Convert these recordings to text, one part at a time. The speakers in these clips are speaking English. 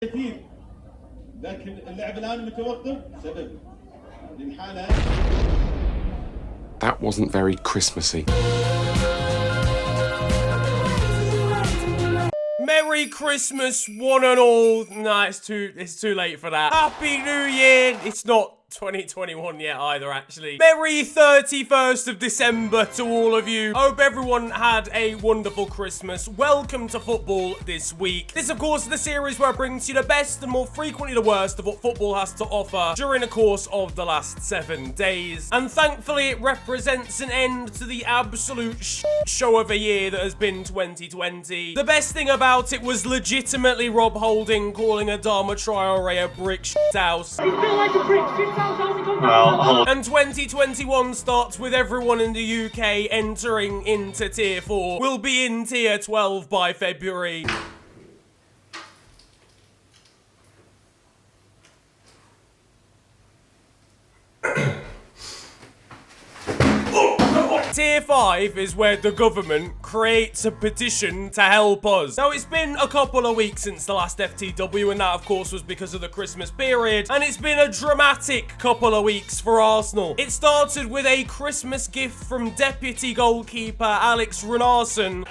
كثير لكن اللعب الآن متوقف سبب للحالة. That wasn't very Christmassy. Merry Christmas, one and all. Nah, it's too late for that. Happy New Year. It's not 2021 yet either, actually. Merry 31st of December to all of you. Hope everyone had a wonderful Christmas. Welcome to football this week. This, of course, is the series where I bring to you the best and more frequently the worst of what football has to offer during the course of the last 7 days. And thankfully, it represents an end to the absolute show of a year that has been 2020. The best thing about it was legitimately Rob Holding calling Adama Traore a brick house. And 2021 starts with everyone in the UK entering into Tier 4. We'll be in Tier 12 by February. Tier 5 is where the government creates a petition to help us. Now, it's been a couple of weeks since the last FTW, and that, of course, was because of the Christmas period, and it's been a dramatic couple of weeks for Arsenal. It started with a Christmas gift from deputy goalkeeper Alex Runarsson.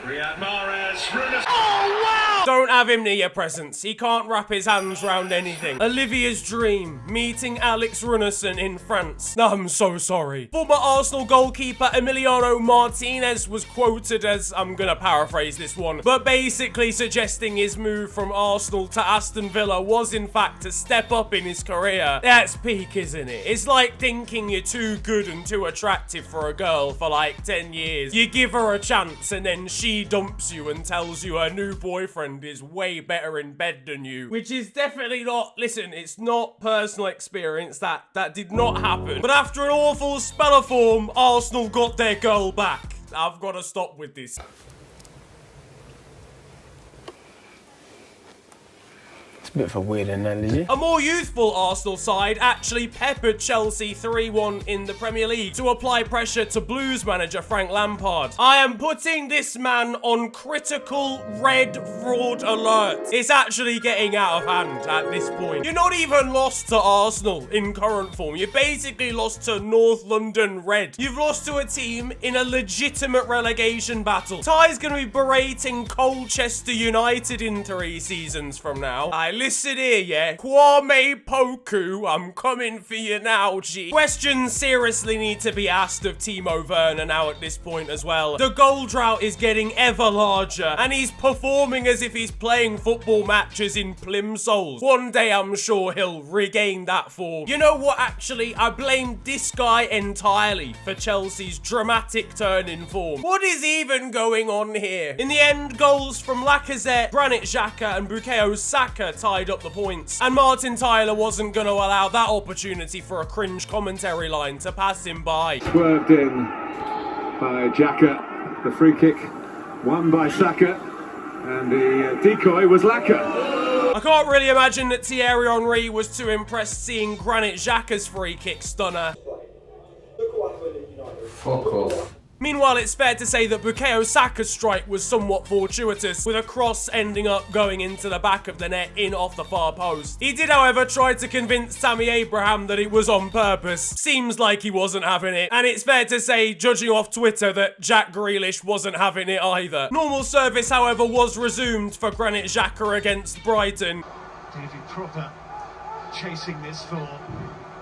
Riyad Mahrez, Oh, wow! Don't have him near your presence. He can't wrap his hands round anything. Olivia's dream, meeting Alex Runarsson in France. I'm so sorry. Former Arsenal goalkeeper Emiliano Martinez was quoted as, I'm gonna paraphrase this one, but basically suggesting his move from Arsenal to Aston Villa was in fact a step up in his career. That's peak, isn't it? It's like thinking you're too good and too attractive for a girl for like 10 years. You give her a chance and then she dumps you and tells you her new boyfriend is way better in bed than you, which is definitely not, listen, it's not personal experience, that did not happen. But after an awful spell of form, Arsenal got their girl back. I've got to stop with this. A bit of a weird analogy. A more youthful Arsenal side actually peppered Chelsea 3-1 in the Premier League to apply pressure to Blues manager Frank Lampard. I am putting this man on critical red fraud alert. It's actually getting out of hand at this point. You're not even lost to Arsenal in current form. You basically lost to North London Red. You've lost to a team in a legitimate relegation battle. Ty's going to be berating Colchester United in 3 seasons from now. Listen here, yeah. Kwame Poku, I'm coming for you now, G. Questions seriously need to be asked of Timo Werner now at this point as well. The goal drought is getting ever larger, and he's performing as if he's playing football matches in Plimsolls. One day I'm sure he'll regain that form. You know what, actually? I blame this guy entirely for Chelsea's dramatic turn in form. What is even going on here? In the end, goals from Lacazette, Granit Xhaka, and Bukayo Saka tied up the points, and Martin Tyler wasn't going to allow that opportunity for a cringe commentary line to pass him by. Swerved in by Xhaka, the free kick won by Saka, and the decoy was Laka. I can't really imagine that Thierry Henry was too impressed seeing Granit Xhaka's free kick stunner. Fuck off. Meanwhile, it's fair to say that Bukayo Saka's strike was somewhat fortuitous, with a cross ending up going into the back of the net in off the far post. He did, however, try to convince Tammy Abraham that it was on purpose. Seems like he wasn't having it. And it's fair to say, judging off Twitter, that Jack Grealish wasn't having it either. Normal service, however, was resumed for Granit Xhaka against Brighton. David Cropper chasing this for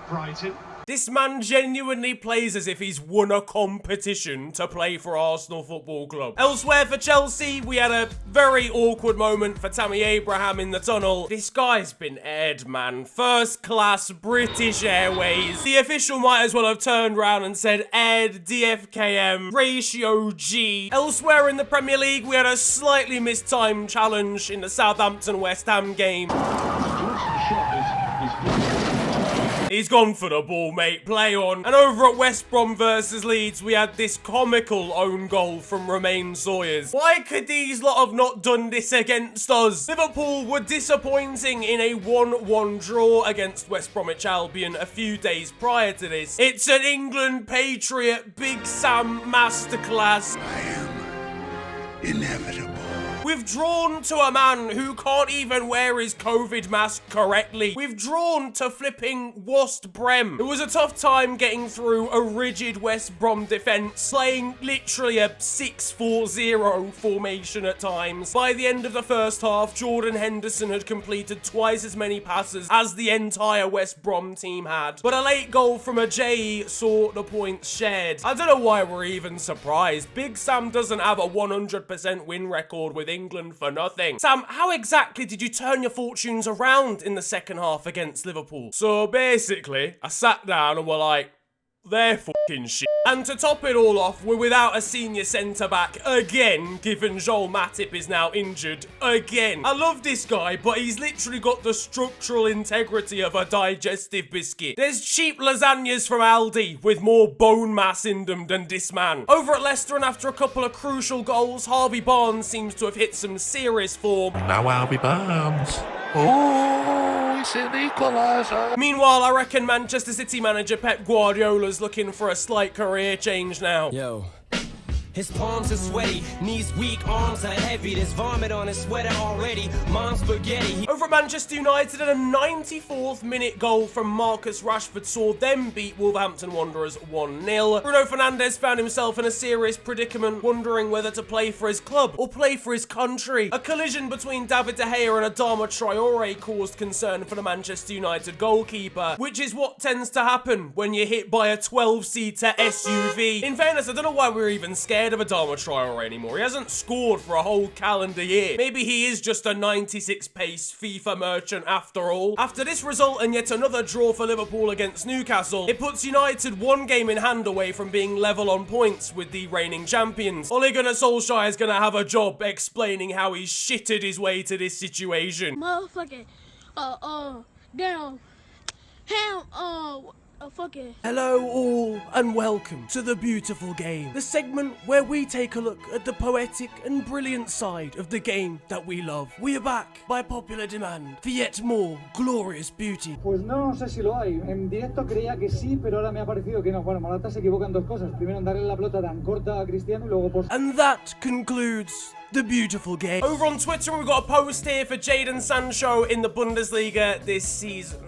Brighton. This man genuinely plays as if he's won a competition to play for Arsenal Football Club. Elsewhere for Chelsea, we had a very awkward moment for Tammy Abraham in the tunnel. This guy's been aired, man. First class British Airways. The official might as well have turned around and said aired DFKM ratio G. Elsewhere in the Premier League, we had a slightly mistimed challenge in the Southampton West Ham game. He's gone for the ball, mate. Play on. And over at West Brom versus Leeds, we had this comical own goal from Romain Sawyers. Why could these lot have not done this against us? Liverpool were disappointing in a 1-1 draw against West Bromwich Albion a few days prior to this. It's an England Patriot Big Sam masterclass. I am inevitable. We've drawn to a man who can't even wear his COVID mask correctly. We've drawn to flipping West Brom. It was a tough time getting through a rigid West Brom defence, playing literally a 6-4-0 formation at times. By the end of the first half, Jordan Henderson had completed twice as many passes as the entire West Brom team had. But a late goal from a J saw the points shared. I don't know why we're even surprised. Big Sam doesn't have a 100% win record with England for nothing. Sam, how exactly did you turn your fortunes around in the second half against Liverpool? So basically, I sat down and were like, they're fucking shit. And to top it all off, we're without a senior centre-back again, given Joel Matip is now injured again. I love this guy, but he's literally got the structural integrity of a digestive biscuit. There's cheap lasagnas from Aldi with more bone mass in them than this man. Over at Leicester, and after a couple of crucial goals, Harvey Barnes seems to have hit some serious form. Now Harvey Barnes. Oh, it's an equaliser. Meanwhile, I reckon Manchester City manager Pep Guardiola's looking for a slight career change now. Yo. His palms are sweaty, knees weak, arms are heavy. There's vomit on his sweater already. Mom's spaghetti. Over at Manchester United, and a 94th minute goal from Marcus Rashford saw them beat Wolverhampton Wanderers 1-0. Bruno Fernandes found himself in a serious predicament, wondering whether to play for his club or play for his country. A collision between David De Gea and Adama Traore caused concern for the Manchester United goalkeeper, which is what tends to happen when you're hit by a 12-seater SUV. In fairness, I don't know why we're even scared of Adama Traore anymore. He hasn't scored for a whole calendar year. Maybe he is just a 96 pace FIFA merchant after all. After this result and yet another draw for Liverpool against Newcastle, it puts United one game in hand away from being level on points with the reigning champions. Ole Gunnar Solskjaer is going to have a job explaining how he's shitted his way to this situation. Motherfucking, down, Hello all and welcome to The Beautiful Game, the segment where we take a look at the poetic and brilliant side of the game that we love. We are back by popular demand for yet more glorious beauty. Pues no sé si lo hay. En directo creía que sí, pero ahora me ha parecido que no. Bueno, Morata se equivoca en dos cosas. Primero en darle la pelota tan corta a Cristiano y luego por... And that concludes The Beautiful Game. Over on Twitter, we've got a post here for Jadon Sancho in the Bundesliga this season.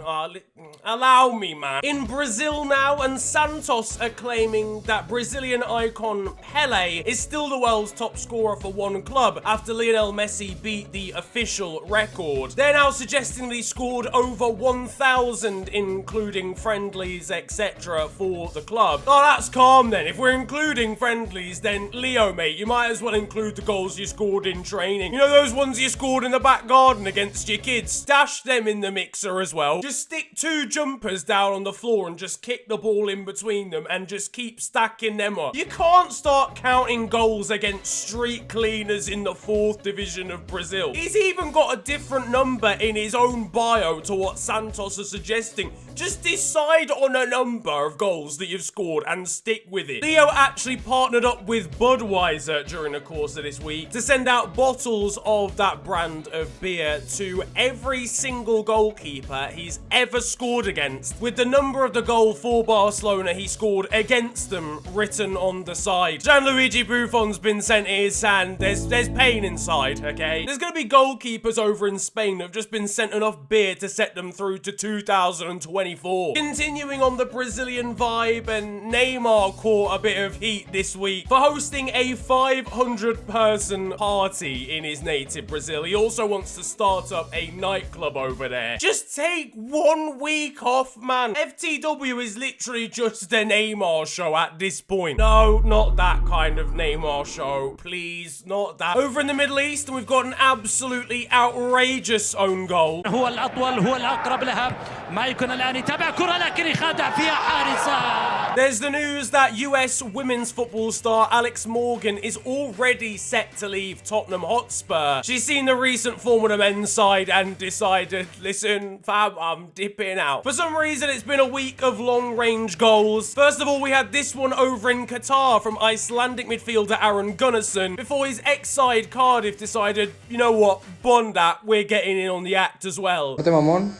Allow me, man. In Brazil now, and Santos are claiming that Brazilian icon Pele is still the world's top scorer for one club after Lionel Messi beat the official record. They're now suggesting that he scored over 1,000, including friendlies, etc., for the club. Oh, that's calm then. If we're including friendlies, then Leo, mate, you might as well include the goals you scored in training. You know those ones you scored in the back garden against your kids? Stash them in the mixer as well. Just stick 2 jumpers down on the floor and just kick the ball in between them and just keep stacking them up. You can't start counting goals against street cleaners in the 4th division of Brazil. He's even got a different number in his own bio to what Santos is suggesting. Just decide on a number of goals that you've scored and stick with it. Leo actually partnered up with Budweiser during the course of this week to send out bottles of that brand of beer to every single goalkeeper he's ever scored against, with the number of the goal for Barcelona he scored against them written on the side. Gianluigi Buffon's been sent his hand. There's pain inside, okay? There's gonna be goalkeepers over in Spain that have just been sent enough beer to set them through to 2024. Continuing on the Brazilian vibe, and Neymar caught a bit of heat this week for hosting a 500-person party in his native Brazil. He also wants to start up a nightclub over there. Just take 1 week off, man. FTW is literally just a Neymar show at this point. No, not that kind of Neymar show. Please, not that. Over in the Middle East, we've got an absolutely outrageous own goal. هو الأطول هو الأقرب لها ما يكون الآن يتابع كرة لكن يخادع فيها حارسة. There's the news that US women's football star Alex Morgan is already set to leave Tottenham Hotspur. She's seen the recent form of the men's side and decided, listen, fam, I'm dipping out. For some reason, it's been a week of long-range goals. First of all, we had this one over in Qatar from Icelandic midfielder Aaron Gunnarsson before his ex-side Cardiff decided, you know what, bond that, we're getting in on the act as well. Corte mamón.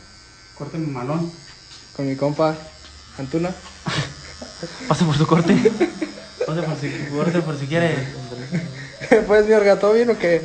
Corte malón. Con mi compa, Antuna. Pase por tu corte. Pase por si quiere. Pues, mi orga, ¿todo bien o qué?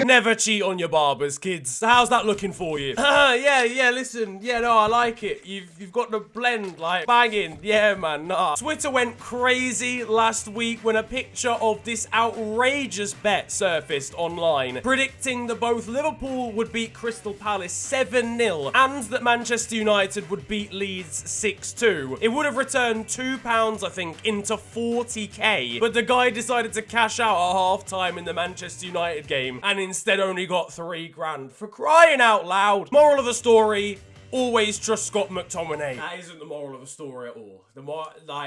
Never cheat on your barbers, kids. How's that looking for you? Yeah, listen. Yeah, no, I like it. You've got the blend, like, banging. Yeah, man, nah. Twitter went crazy last week when a picture of this outrageous bet surfaced online, predicting that both Liverpool would beat Crystal Palace 7-0 and that Manchester United would beat Leeds 6-2. It would have returned £2, I think, into 40k, but the guy decided to cash out at half-time in the Manchester United game and instead only got £3 for crying out loud. Moral of the story: always trust Scott McTominay. That isn't the moral of the story at all.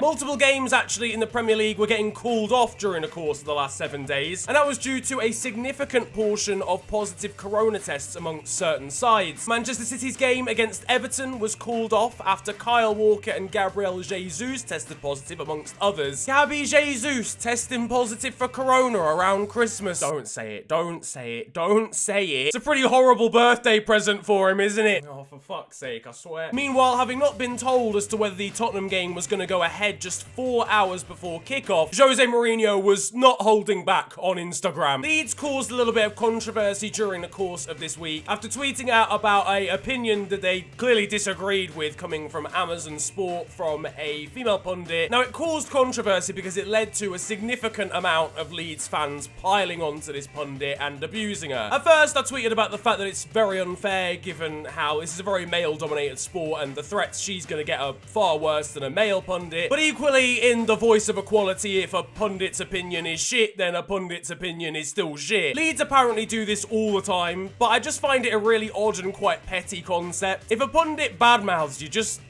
Multiple games actually in the Premier League were getting called off during the course of the last 7 days, and that was due to a significant portion of positive corona tests amongst certain sides. Manchester City's game against Everton was called off after Kyle Walker and Gabriel Jesus tested positive amongst others. Gabby Jesus testing positive for corona around Christmas. Don't say it, don't say it, don't say it. It's a pretty horrible birthday present for him, isn't it? Oh, for fuck's sake, I swear. Meanwhile, having not been told as to whether the Tottenham game was going to go ahead just 4 hours before kickoff, Jose Mourinho was not holding back on Instagram. Leeds caused a little bit of controversy during the course of this week after tweeting out about an opinion that they clearly disagreed with coming from Amazon Sport from a female pundit. Now, it caused controversy because it led to a significant amount of Leeds fans piling onto this pundit and abusing her. At first, I tweeted about the fact that it's very unfair given how this is a very male-dominated sport and the threats she's going to get are far worse than a male pundit. But equally, in the voice of equality, if a pundit's opinion is shit, then a pundit's opinion is still shit. Leeds apparently do this all the time, but I just find it a really odd and quite petty concept. If a pundit badmouths you, just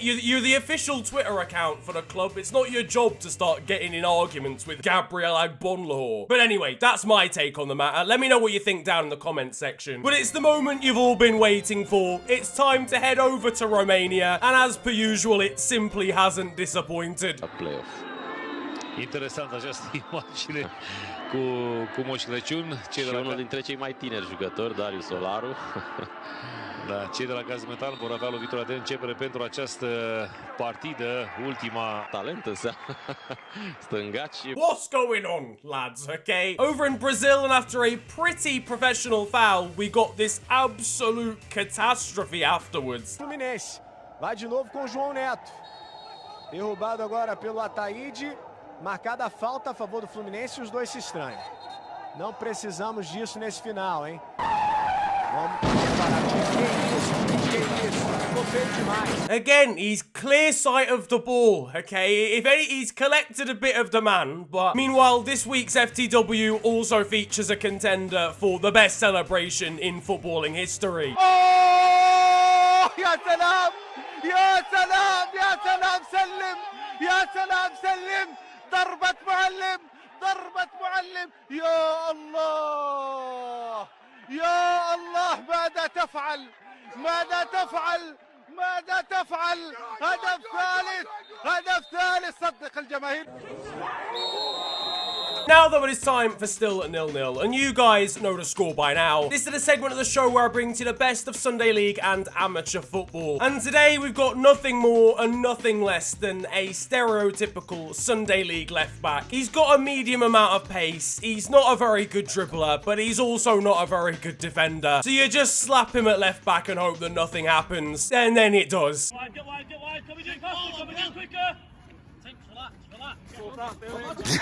you're the official Twitter account for the club. It's not your job to start getting in arguments with Gabriel Agbonlahor. But anyway, that's my take on the matter. Let me know what you think down in the comments section. But it's the moment you've all been waiting for. It's time to head over to Romania, and as per usual, it simply hasn't disappointed. A playoff. Interesant această imagine cu Moș Crăciun. Și unul dintre cei mai tineri jucători, Darius Solaru. Da, cei de la Gaz Metal vor avea lovitura de începere pentru această partidă, ultima. Talent însă. Stângaci. What's going on, lads, okay? Over in Brazil, and after a pretty professional foul, we got this absolute catastrophe afterwards. Fluminense vai de novo com o João Neto. Derrubado agora pelo Ataíde. Marcada a falta a favor do Fluminense e os dois se estranham. Não precisamos disso nesse final, hein? Vamos preparar. Que isso? Ficou feio demais. Again, he's clear sight of the ball, okay? If any, he's collected a bit of the man, but meanwhile, this week's FTW also features a contender for the best celebration in footballing history. Oh! Ya salam! Ya salam! Ya salam! Sallim! Ya salam! Sallim! ضربة معلم ضربة معلم يا الله يا الله ماذا تفعل ماذا تفعل ماذا تفعل هدف ثالث صدق الجماهير. Now though, it is time for still 0-0, and you guys know the score by now. This is the segment of the show where I bring to you the best of Sunday League and amateur football. And today we've got nothing more and nothing less than a stereotypical Sunday League left back. He's got a medium amount of pace, he's not a very good dribbler, but he's also not a very good defender. So you just slap him at left back and hope that nothing happens, and then it does. Get wide, can we do faster, can we do quicker? Relax.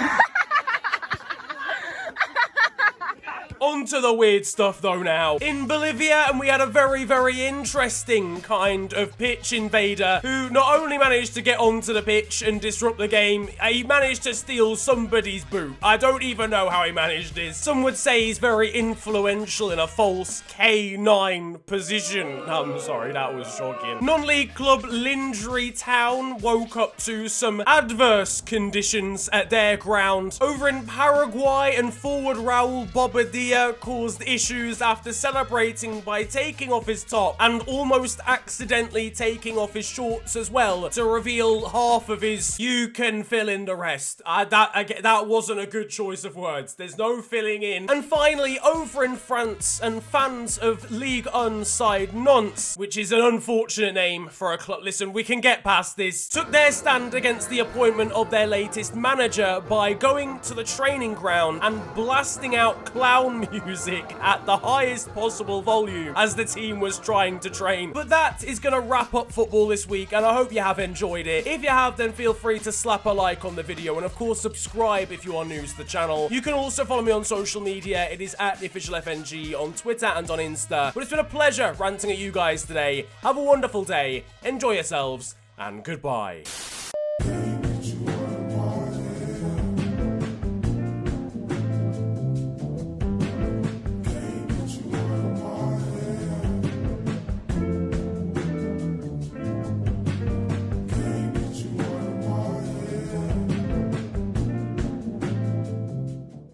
On to the weird stuff though now. In Bolivia, and we had a very, very interesting kind of pitch invader who not only managed to get onto the pitch and disrupt the game, he managed to steal somebody's boot. I don't even know how he managed this. Some would say he's very influential in a false K9 position. I'm sorry, that was shocking. Non-league club Lindry Town woke up to some adverse conditions at their ground. Over in Paraguay, and forward Raul Bobadilla beer caused issues after celebrating by taking off his top and almost accidentally taking off his shorts as well to reveal half of his "you can fill in the rest." That wasn't a good choice of words. There's no filling in. And finally, over in France, and fans of Ligue 1 side Nantes, which is an unfortunate name for a club. Listen, we can get past this. Took their stand against the appointment of their latest manager by going to the training ground and blasting out clown music at the highest possible volume as the team was trying to train. But that is going to wrap up football this week, and I hope you have enjoyed it. If you have, then feel free to slap a like on the video, and of course subscribe if you are new to the channel. You can also follow me on social media. It is at @theofficialfng on Twitter and on Insta. But it's been a pleasure ranting at you guys today. Have a wonderful day, enjoy yourselves, and goodbye.